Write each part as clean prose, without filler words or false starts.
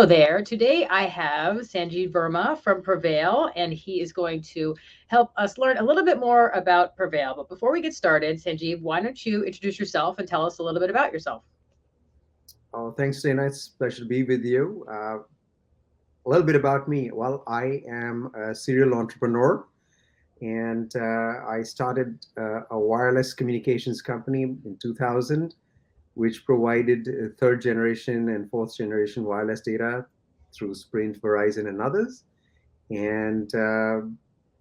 Hello there. Today I have Sanjeev Verma from PreVeil, and he is going to help us learn a little bit more about PreVeil. But before we get started, Sanjeev, why don't you introduce yourself and tell us a little bit about yourself? Oh, thanks, Dana. It's a pleasure to be with you. A little bit about me. Well, I am a serial entrepreneur, and I started a wireless communications company in 2000, which provided third generation and fourth generation wireless data through Sprint, Verizon, and others, and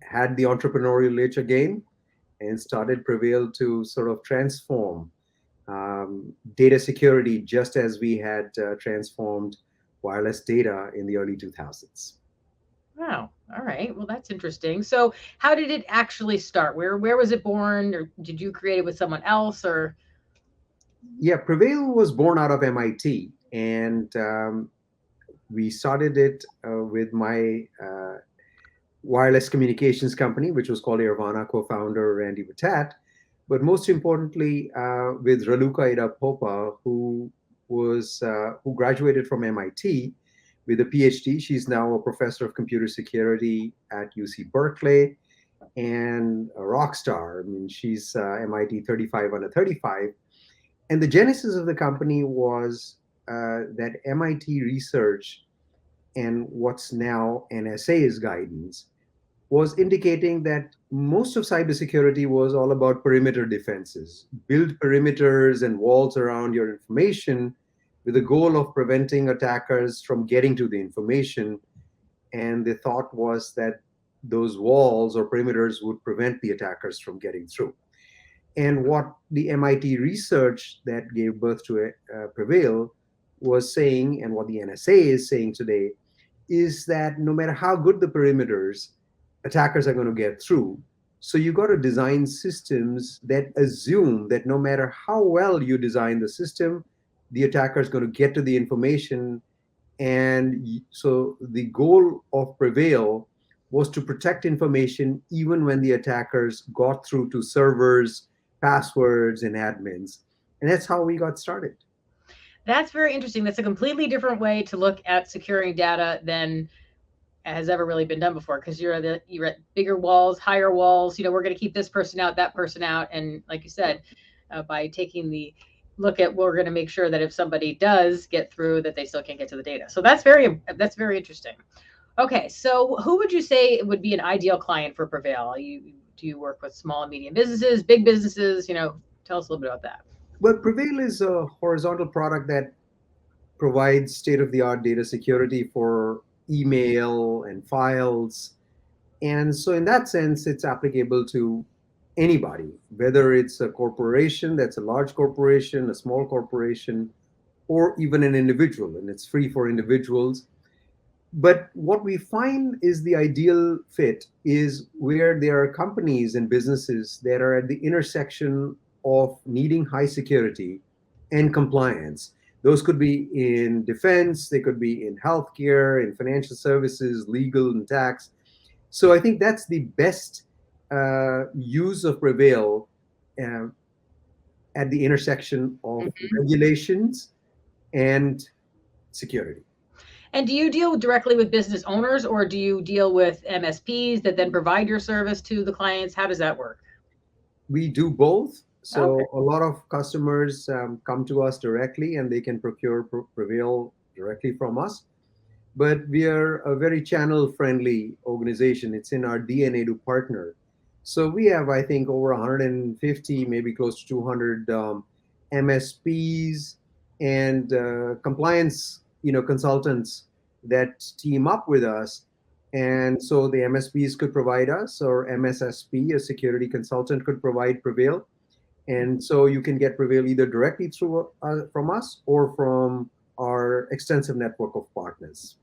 had the entrepreneurial itch again and started PreVeil to sort of transform data security just as we had transformed wireless data in the early 2000s. Wow. All right. Well, that's interesting. So, how did it actually start? Where was it born, or did you create it with someone else, or? Yeah, PreVeil was born out of MIT, and we started it with my wireless communications company, which was called Irvana, co-founder Randy Batat, but most importantly with Raluca Ida-Popa, who graduated from MIT with a PhD. She's now a professor of computer security at UC Berkeley and a rock star. I mean, she's MIT 35 under 35. And the genesis of the company was that MIT research and what's now NSA's guidance was indicating that most of cybersecurity was all about perimeter defenses. Build perimeters and walls around your information with the goal of preventing attackers from getting to the information. And the thought was that those walls or perimeters would prevent the attackers from getting through. And what the MIT research that gave birth to PreVeil was saying, and what the NSA is saying today, is that no matter how good the perimeters, attackers are going to get through. So you got to design systems that assume that no matter how well you design the system, the attacker is going to get to the information. And so the goal of PreVeil was to protect information even when the attackers got through to servers, passwords, and admins. And that's how we got started. That's very interesting. That's a completely different way to look at securing data than has ever really been done before, because you're at bigger walls, higher walls. We're going to keep this person out, that person out, and like you said, by taking the look at, we're going to make sure that if somebody does get through, that they still can't get to the data. So that's very interesting. Okay, so who would you say would be an ideal client for PreVeil? Do you work with small and medium businesses, big businesses? Tell us a little bit about that. Well, PreVeil is a horizontal product that provides state-of-the-art data security for email and files. And so in that sense, it's applicable to anybody, whether it's a corporation that's a large corporation, a small corporation, or even an individual, and it's free for individuals. But what we find is the ideal fit is where there are companies and businesses that are at the intersection of needing high security and compliance. Those could be in defense, they could be in healthcare, in financial services, legal, and tax. So I think that's the best use of PreVeil uh, at the intersection of Mhm. regulations and security. And do you deal directly with business owners, or do you deal with MSPs that then provide your service to the clients? How does that work? We do both. Okay. So a lot of customers come to us directly and they can procure PreVeil directly from us. But we are a very channel friendly organization. It's in our DNA to partner. So we have, I think, over 150, maybe close to 200 MSPs and compliance, consultants that team up with us. And so the MSPs could provide us, or MSSP, a security consultant, could provide PreVeil. And so you can get PreVeil either directly through from us or from our extensive network of partners.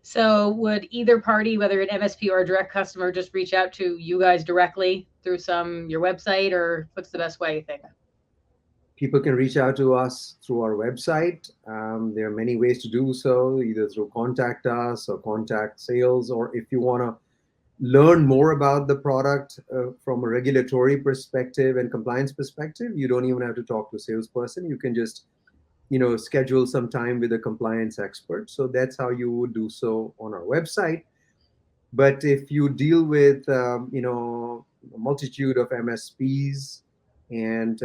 So would either party, whether an MSP or a direct customer, just reach out to you guys directly through your website, or what's the best way you think? People can reach out to us through our website. There are many ways to do so, either through contact us or contact sales, or if you want to learn more about the product from a regulatory perspective and compliance perspective, you don't even have to talk to a salesperson. You can just schedule some time with a compliance expert. So that's how you would do so on our website. But if you deal with, a multitude of MSPs and,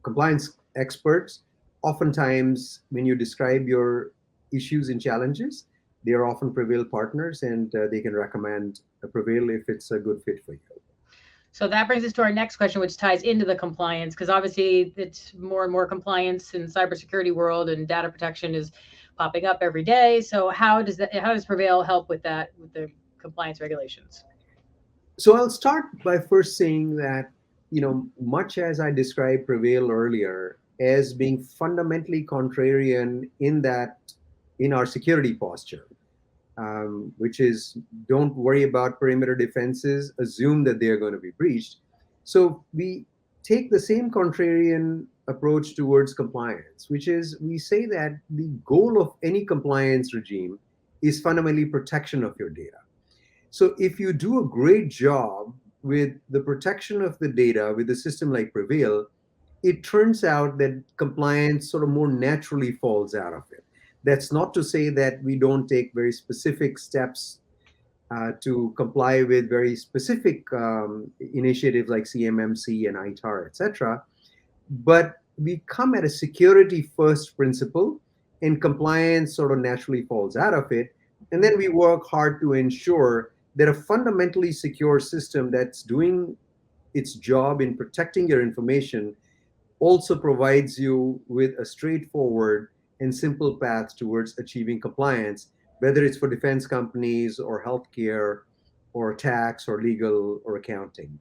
compliance experts, oftentimes when you describe your issues and challenges, they are often PreVeil partners, and they can recommend a PreVeil if it's a good fit for you. So that brings us to our next question, which ties into the compliance, because obviously it's more and more compliance in cybersecurity world, and data protection is popping up every day. So how does PreVeil help with that, with the compliance regulations? So I'll start by first saying that, much as I described PreVeil earlier as being fundamentally contrarian in our security posture, which is don't worry about perimeter defenses, assume that they are going to be breached. So we take the same contrarian approach towards compliance, which is we say that the goal of any compliance regime is fundamentally protection of your data. So if you do a great job with the protection of the data with a system like PreVeil, it turns out that compliance sort of more naturally falls out of it. That's not to say that we don't take very specific steps to comply with very specific initiatives like CMMC and ITAR, etc. But we come at a security first principle, and compliance sort of naturally falls out of it. And then we work hard to ensure that a fundamentally secure system that's doing its job in protecting your information also provides you with a straightforward and simple path towards achieving compliance, whether it's for defense companies or healthcare or tax or legal or accounting.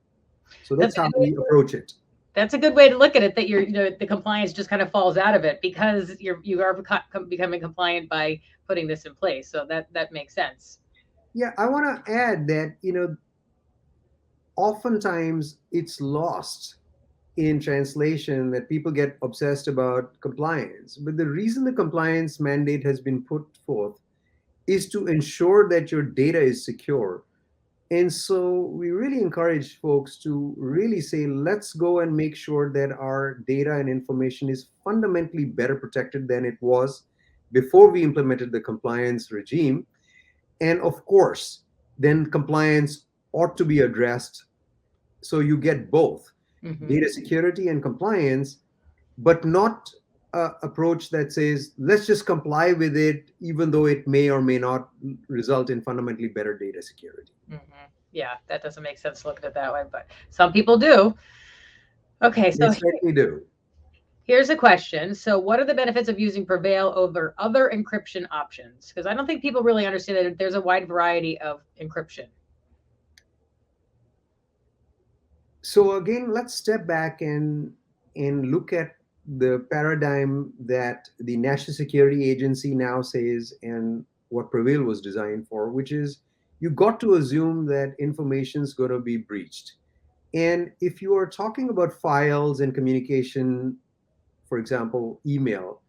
So that's how we approach it. That's a good way to look at it, that the compliance just kind of falls out of it because you are becoming compliant by putting this in place. So that makes sense. Yeah, I want to add that, oftentimes it's lost in translation that people get obsessed about compliance. But the reason the compliance mandate has been put forth is to ensure that your data is secure. And so we really encourage folks to really say, let's go and make sure that our data and information is fundamentally better protected than it was before we implemented the compliance regime. And of course, then compliance ought to be addressed so you get both data security and compliance, but not an approach that says, let's just comply with it, even though it may or may not result in fundamentally better data security. Yeah, that doesn't make sense to look at it that way, but some people do. Okay, so they certainly do. Here's a question. So what are the benefits of using PreVeil over other encryption options? Because I don't think people really understand that there's a wide variety of encryption. So again, let's step back and look at the paradigm that the National Security Agency now says and what PreVeil was designed for, which is you got to assume that information is going to be breached. And if you are talking about files and communication, for example, email,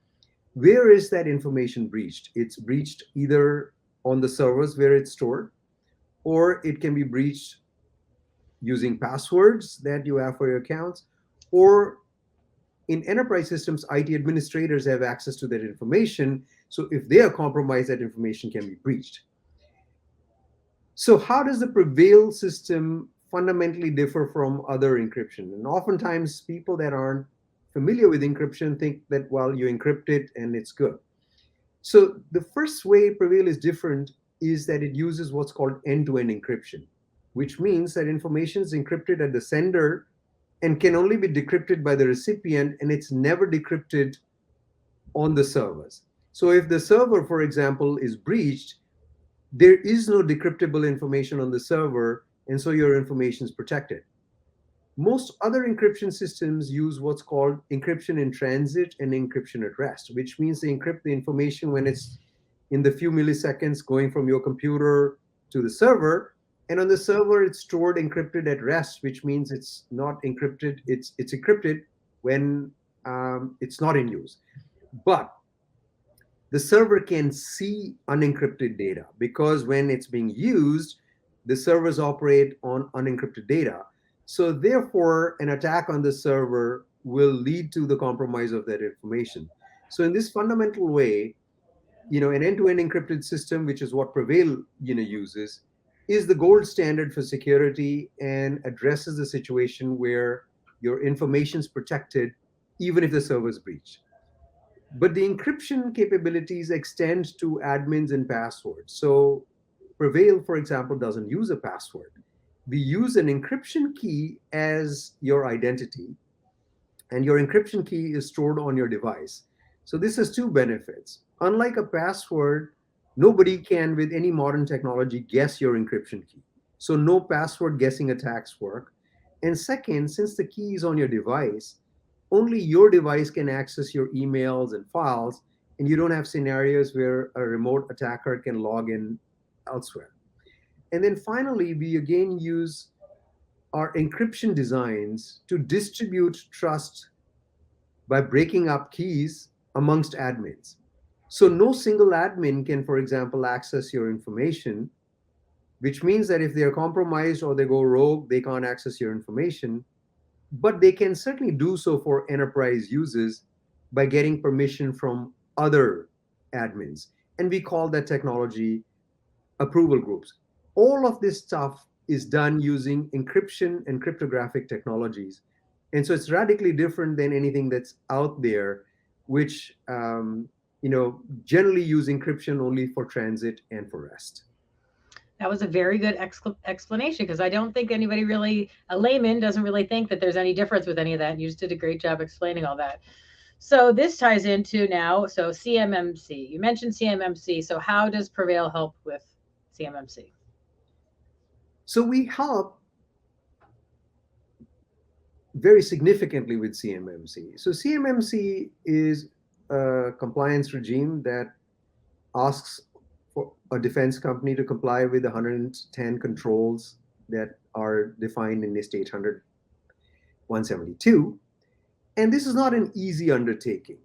where is that information breached? It's breached either on the servers where it's stored, or it can be breached using passwords that you have for your accounts, or in enterprise systems, IT administrators have access to that information. So if they are compromised, that information can be breached. So how does the PreVeil system fundamentally differ from other encryption? And oftentimes people that aren't familiar with encryption think that, well, you encrypt it and it's good. So the first way PreVeil is different is that it uses what's called end-to-end encryption, which means that information is encrypted at the sender and can only be decrypted by the recipient, and it's never decrypted on the servers. So if the server, for example, is breached, there is no decryptable information on the server, and so your information is protected. Most other encryption systems use what's called encryption in transit and encryption at rest, which means they encrypt the information when it's in the few milliseconds going from your computer to the server. And on the server, it's stored encrypted at rest, which means it's not encrypted. It's encrypted when it's not in use. But the server can see unencrypted data because when it's being used, the servers operate on unencrypted data. So therefore, an attack on the server will lead to the compromise of that information. So in this fundamental way, an end-to-end encrypted system, which is what Prevail, uses, is the gold standard for security and addresses the situation where your information is protected, even if the server is breached. But the encryption capabilities extend to admins and passwords. So Prevail, for example, doesn't use a password. We use an encryption key as your identity, and your encryption key is stored on your device. So this has two benefits. Unlike a password, nobody can, with any modern technology, guess your encryption key. So no password guessing attacks work. And second, since the key is on your device, only your device can access your emails and files, and you don't have scenarios where a remote attacker can log in elsewhere. And then finally, we again use our encryption designs to distribute trust by breaking up keys amongst admins. So no single admin can, for example, access your information, which means that if they're compromised or they go rogue, they can't access your information. But they can certainly do so for enterprise users by getting permission from other admins. And we call that technology approval groups. All of this stuff is done using encryption and cryptographic technologies. And so it's radically different than anything that's out there, which generally use encryption only for transit and for rest. That was a very good explanation, because I don't think anybody really, a layman doesn't really think that there's any difference with any of that. And you just did a great job explaining all that. So this ties into now, so CMMC. You mentioned CMMC. So how does Prevail help with CMMC? So we help very significantly with CMMC. So CMMC is a compliance regime that asks for a defense company to comply with 110 controls that are defined in NIST 800-172. And this is not an easy undertaking.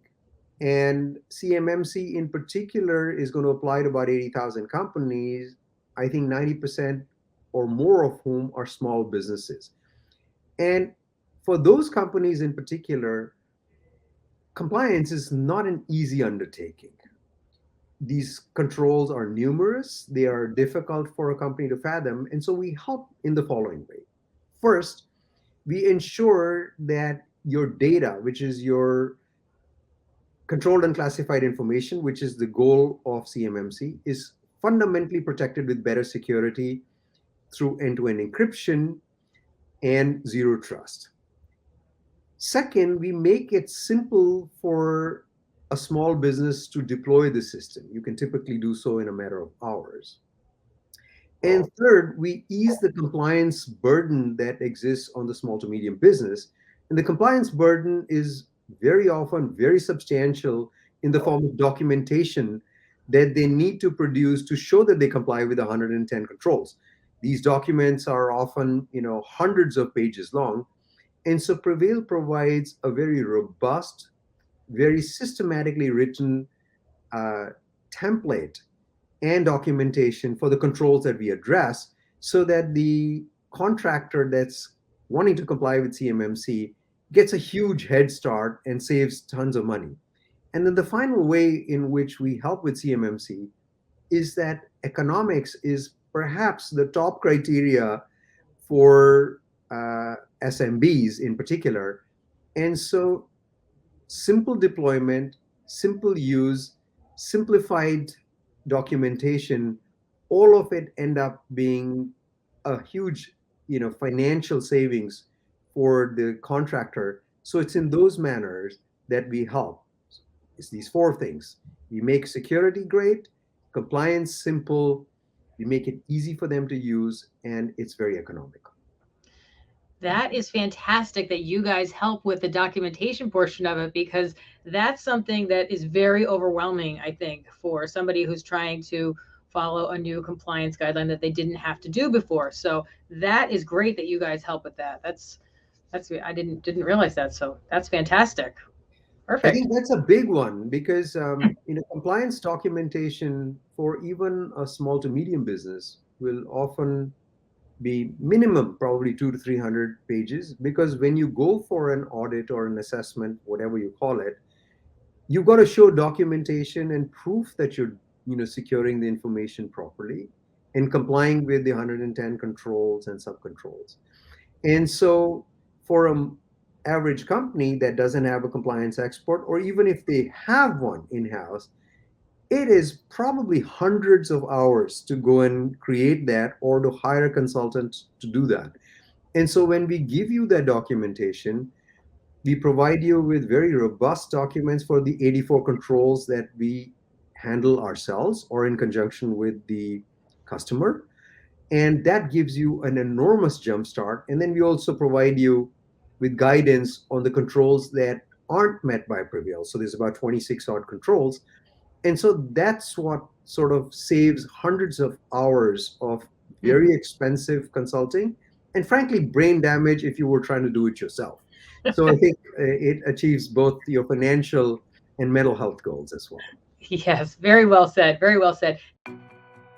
And CMMC in particular is going to apply to about 80,000 companies, I think 90% or more of whom are small businesses. And for those companies in particular, compliance is not an easy undertaking. These controls are numerous, they are difficult for a company to fathom, and so we help in the following way. First, we ensure that your data, which is your controlled and classified information, which is the goal of CMMC, is fundamentally protected with better security through end-to-end encryption and zero trust. Second, we make it simple for a small business to deploy the system. You can typically do so in a matter of hours. And third, we ease the compliance burden that exists on the small to medium business. And the compliance burden is very often very substantial in the form of documentation that they need to produce to show that they comply with 110 controls. These documents are often, hundreds of pages long. And so Prevail provides a very robust, very systematically written template and documentation for the controls that we address, so that the contractor that's wanting to comply with CMMC gets a huge head start and saves tons of money. And then the final way in which we help with CMMC is that economics is perhaps the top criteria for SMBs in particular. And so simple deployment, simple use, simplified documentation, all of it end up being a huge, financial savings for the contractor. So it's in those manners that we help. It's these four things. We make security great, compliance simple, we make it easy for them to use, and it's very economical. That is fantastic that you guys help with the documentation portion of it, because that's something that is very overwhelming, I think, for somebody who's trying to follow a new compliance guideline that they didn't have to do before. So that is great that you guys help with that. That's I didn't realize that. So that's fantastic. Perfect. I think that's a big one because compliance documentation for even a small to medium business will often be minimum probably 200 to 300 pages, because when you go for an audit or an assessment, whatever you call it, you've got to show documentation and proof that you're securing the information properly and complying with the 110 controls and subcontrols. And so for an average company that doesn't have a compliance expert, or even if they have one in-house, it is probably hundreds of hours to go and create that, or to hire a consultant to do that. And so when we give you that documentation, we provide you with very robust documents for the 84 controls that we handle ourselves or in conjunction with the customer. And that gives you an enormous jumpstart. And then we also provide you with guidance on the controls that aren't met by PreVeil. So there's about 26 odd controls. And so that's what sort of saves hundreds of hours of very expensive consulting, and frankly, brain damage if you were trying to do it yourself. So I think it achieves both your financial and mental health goals as well. Yes, very well said. Very well said.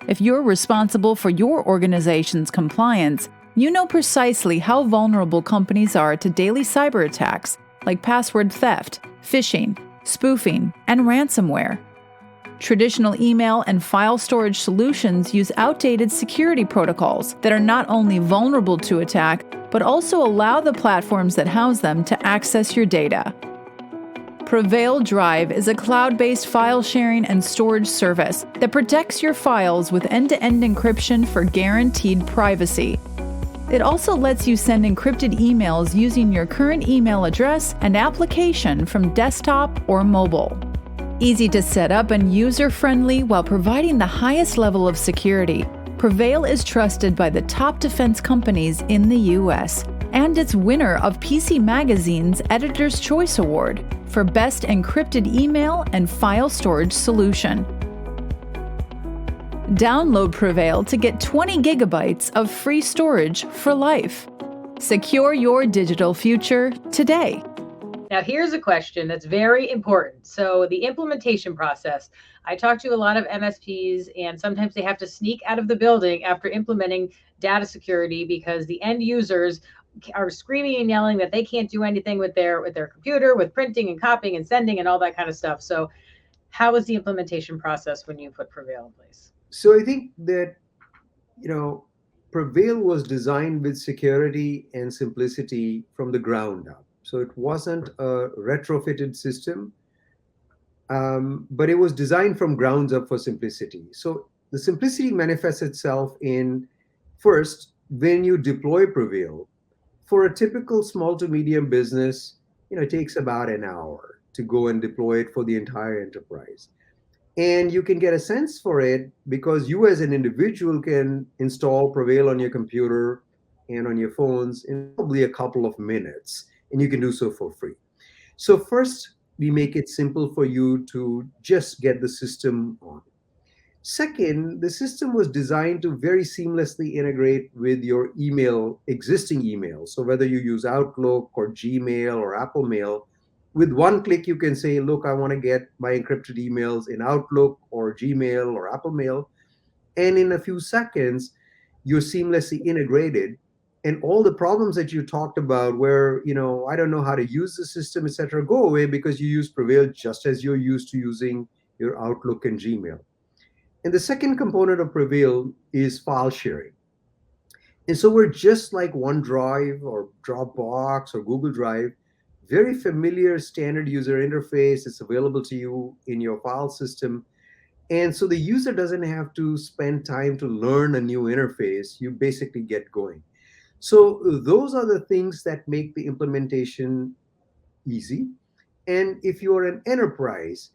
If you're responsible for your organization's compliance, you know precisely how vulnerable companies are to daily cyber attacks like password theft, phishing, spoofing, and ransomware. Traditional email and file storage solutions use outdated security protocols that are not only vulnerable to attack, but also allow the platforms that house them to access your data. PreVeil Drive is a cloud-based file sharing and storage service that protects your files with end-to-end encryption for guaranteed privacy. It also lets you send encrypted emails using your current email address and application from desktop or mobile. Easy to set up and user-friendly while providing the highest level of security, PreVeil is trusted by the top defense companies in the U.S., and it's winner of PC Magazine's Editor's Choice Award for Best Encrypted Email and File Storage Solution. Download PreVeil to get 20 gigabytes of free storage for life. Secure your digital future today. Now, here's a question that's very important. So the implementation process, I talk to a lot of MSPs, and sometimes they have to sneak out of the building after implementing data security because the end users are screaming and yelling that they can't do anything with their computer, with printing and copying and sending and all that kind of stuff. So how is the implementation process when you put PreVeil in place? So I think that, PreVeil was designed with security and simplicity from the ground up. So it wasn't a retrofitted system, but it was designed from grounds up for simplicity. So the simplicity manifests itself in, first, when you deploy PreVeil, for a typical small to medium business, it takes about an hour to go and deploy it for the entire enterprise. And you can get a sense for it because you as an individual can install PreVeil on your computer and on your phones in probably a couple of minutes, and you can do so for free. So first, we make it simple for you to just get the system on. Second, the system was designed to very seamlessly integrate with your existing email. So whether you use Outlook or Gmail or Apple Mail, with one click, you can say, look, I want to get my encrypted emails in Outlook or Gmail or Apple Mail. And in a few seconds, you're seamlessly integrated. And all the problems that you talked about where, I don't know how to use the system, etc., go away because you use PreVeil just as you're used to using your Outlook and Gmail. And the second component of PreVeil is file sharing. And so we're just like OneDrive or Dropbox or Google Drive, very familiar standard user interface. It's available to you in your file system. And so the user doesn't have to spend time to learn a new interface. You basically get going. So those are the things that make the implementation easy. And if you're an enterprise,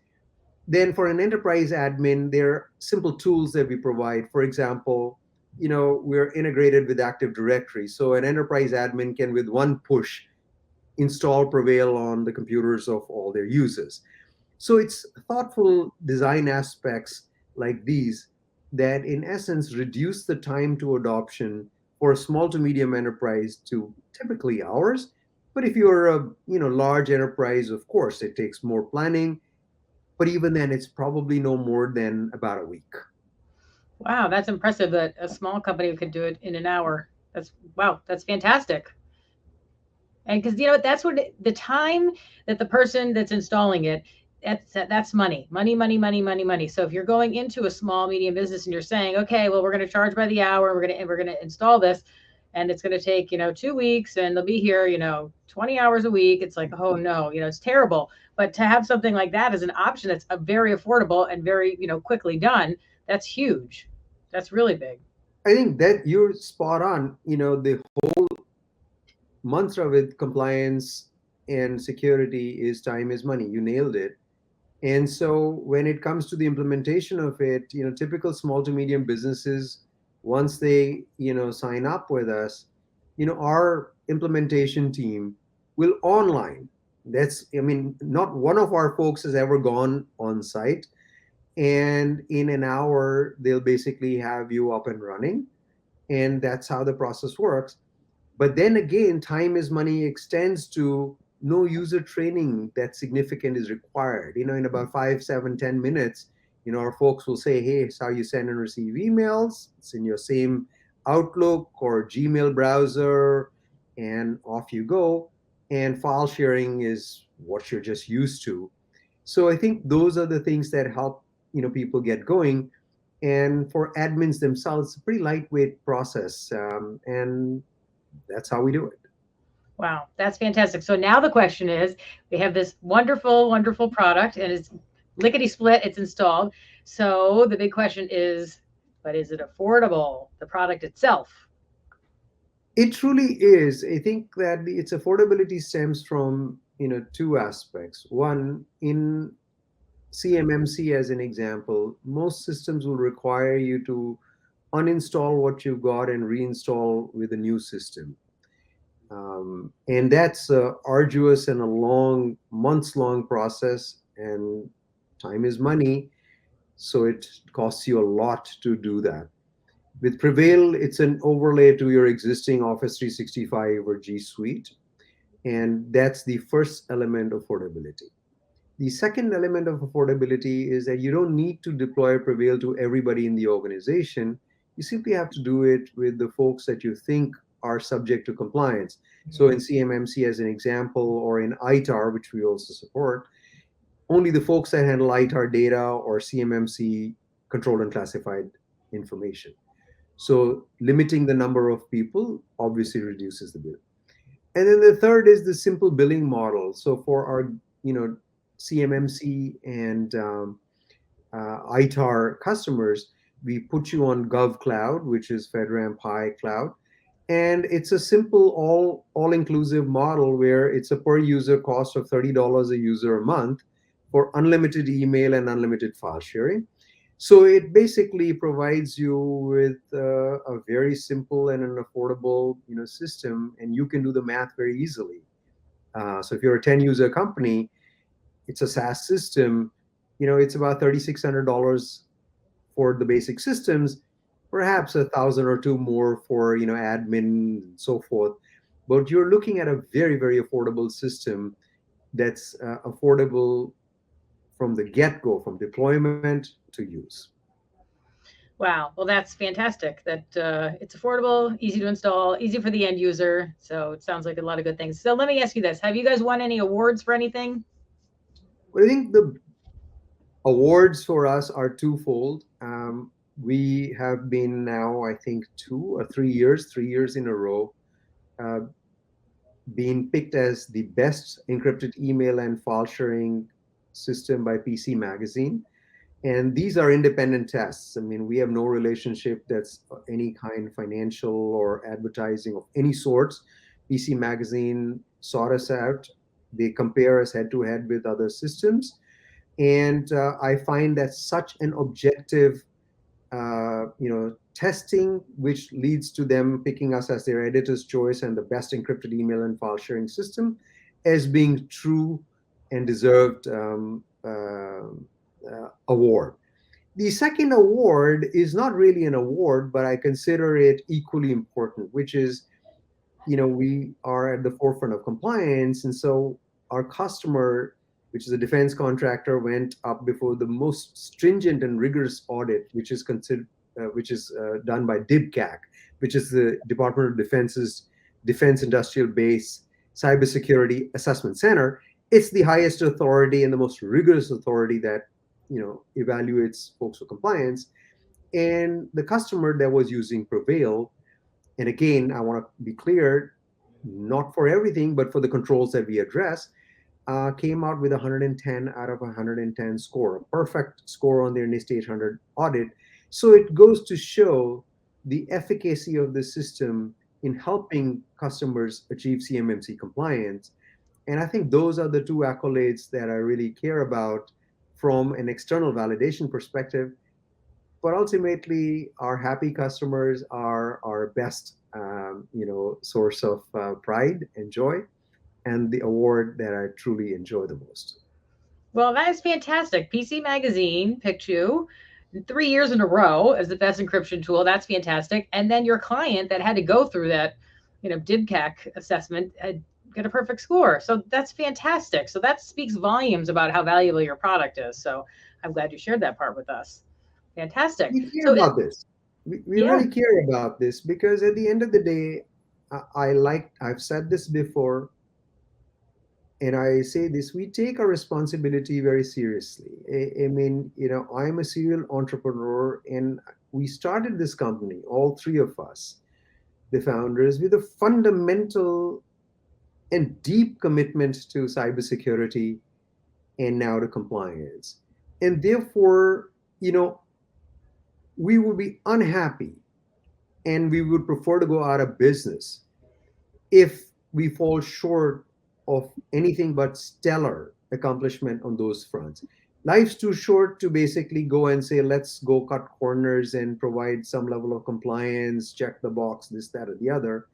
then for an enterprise admin, there are simple tools that we provide. For example, we're integrated with Active Directory. So an enterprise admin can, with one push, install PreVeil on the computers of all their users. So it's thoughtful design aspects like these that, in essence, reduce the time to adoption for a small to medium enterprise to typically hours. But if you're a large enterprise, of course, it takes more planning. But even then, it's probably no more than about a week. Wow, that's impressive that a small company could do it in an hour. Wow, that's fantastic. And because, you know, that's what the time that the person that's installing it, that's money, money, money, money, money, money. So if you're going into a small, medium business and you're saying, okay, well, we're going to charge by the hour, we're going to install this, and it's going to take, 2 weeks, and they'll be here, 20 hours a week. It's like, oh no, it's terrible. But to have something like that as an option that's very affordable and very, quickly done, that's huge. That's really big. I think that you're spot on. The whole mantra with compliance and security is time is money. You nailed it. And so when it comes to the implementation of it, typical small to medium businesses, once they, sign up with us, our implementation team will online. Not one of our folks has ever gone on site. And in an hour, they'll basically have you up and running. And that's how the process works. But then again, time is money extends to no user training that significant is required. In about 5, 7, 10 minutes, our folks will say, hey, it's how you send and receive emails. It's in your same Outlook or Gmail browser, and off you go. And file sharing is what you're just used to. So I think those are the things that help, people get going. And for admins themselves, it's a pretty lightweight process. And that's how we do it. Wow, that's fantastic. So now the question is, we have this wonderful, wonderful product, and it's lickety split, it's installed. So the big question is, but is it affordable, the product itself? It truly is. I think that its affordability stems from, two aspects. One, in CMMC as an example, most systems will require you to uninstall what you've got and reinstall with a new system. And that's a arduous and a long, months-long process, and time is money, so it costs you a lot to do that. With PreVeil, it's an overlay to your existing Office 365 or G Suite, and that's the first element of affordability. The second element of affordability is that you don't need to deploy PreVeil to everybody in the organization. You simply have to do it with the folks that you think are subject to compliance. So in CMMC, as an example, or in ITAR, which we also support, only the folks that handle ITAR data or CMMC controlled and classified information. So limiting the number of people obviously reduces the bill. And then the third is the simple billing model. So for our, CMMC and ITAR customers, we put you on GovCloud, which is FedRAMP High Cloud. And it's a simple all-inclusive model where it's a per user cost of $30 a user a month for unlimited email and unlimited file sharing. So it basically provides you with a very simple and an affordable, system, and you can do the math very easily. So if you're a 10-user company, it's a SaaS system. It's about $3,600 for the basic systems, perhaps 1,000 or two more for admin and so forth. But you're looking at a very, very affordable system that's affordable from the get-go, from deployment to use. Wow. Well, that's fantastic. That it's affordable, easy to install, easy for the end user. So it sounds like a lot of good things. So let me ask you this: have you guys won any awards for anything? Well, I think the awards for us are twofold. We have been now, I think, 2 or 3 years in a row, being picked as the best encrypted email and file sharing system by PC Magazine. And these are independent tests. I mean, we have no relationship that's any kind financial or advertising of any sorts. PC Magazine sought us out. They compare us head to head with other systems. And I find that such an objective, testing, which leads to them picking us as their editor's choice and the best encrypted email and file sharing system, as being true and deserved award. The second award is not really an award, but I consider it equally important, which is, we are at the forefront of compliance. And so our customer, which is a defense contractor, went up before the most stringent and rigorous audit, which is done by DIBCAC, which is the Department of Defense's Defense Industrial Base Cybersecurity Assessment Center. It's the highest authority and the most rigorous authority that evaluates folks for compliance. And the customer that was using PreVeil, and again, I want to be clear, not for everything, but for the controls that we address, came out with 110 out of 110 score, a perfect score on their NIST 800 audit. So it goes to show the efficacy of the system in helping customers achieve CMMC compliance. And I think those are the two accolades that I really care about from an external validation perspective. But ultimately, our happy customers are our best, source of pride and joy, and the award that I truly enjoy the most. Well, that is fantastic. PC Magazine picked you 3 years in a row as the best encryption tool. That's fantastic. And then your client that had to go through that, DIBCAC assessment had got a perfect score. So that's fantastic. So that speaks volumes about how valuable your product is. So I'm glad you shared that part with us. Fantastic. We care about this. We really care about this because at the end of the day, I've said this before, and I say this, we take our responsibility very seriously. I mean, I'm a serial entrepreneur, and we started this company, all three of us, the founders, with a fundamental and deep commitment to cybersecurity and now to compliance. And therefore, we would be unhappy and we would prefer to go out of business if we fall short of anything but stellar accomplishment on those fronts. Life's too short to basically go and say, let's go cut corners and provide some level of compliance, check the box, this, that, or the other.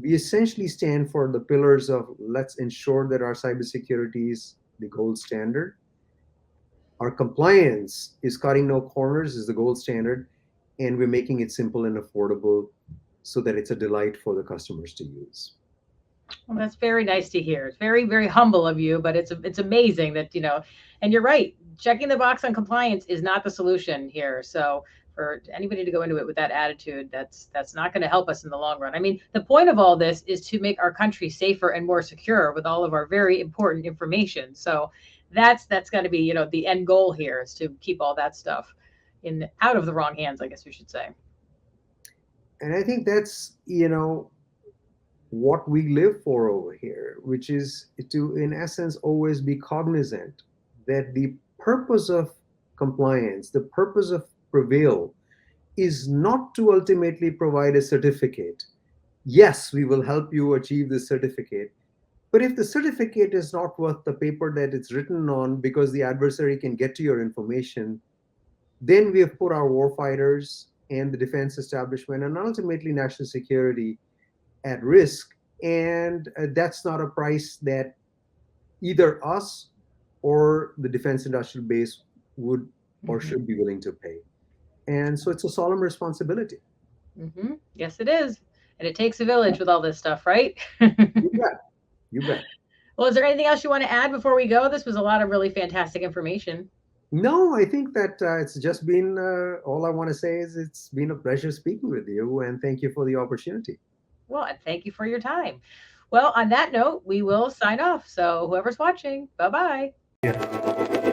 We essentially stand for the pillars of let's ensure that our cybersecurity is the gold standard. Our compliance is cutting no corners, is the gold standard, and we're making it simple and affordable so that it's a delight for the customers to use. Well, that's very nice to hear. It's very, very humble of you, but it's amazing that, and you're right, checking the box on compliance is not the solution here. So for anybody to go into it with that attitude, that's not going to help us in the long run. I mean, the point of all this is to make our country safer and more secure with all of our very important information. So that's got to be, the end goal here is to keep all that stuff out of the wrong hands, I guess we should say. And I think that's, what we live for over here, which is to, in essence, always be cognizant that the purpose of compliance, the purpose of PreVeil, is not to ultimately provide a certificate. Yes, we will help you achieve the certificate, but if the certificate is not worth the paper that it's written on because the adversary can get to your information, then we have put our warfighters and the defense establishment and ultimately national security at risk. And that's not a price that either us or the defense industrial base would or should be willing to pay. And so it's a solemn responsibility. Mm-hmm. Yes, it is. And it takes a village with all this stuff, right? You bet. Well, is there anything else you want to add before we go? This was a lot of really fantastic information. No, I think that it's just been, all I want to say is it's been a pleasure speaking with you, and thank you for the opportunity. Well, and thank you for your time. Well, on that note, we will sign off. So whoever's watching, bye-bye. Yeah.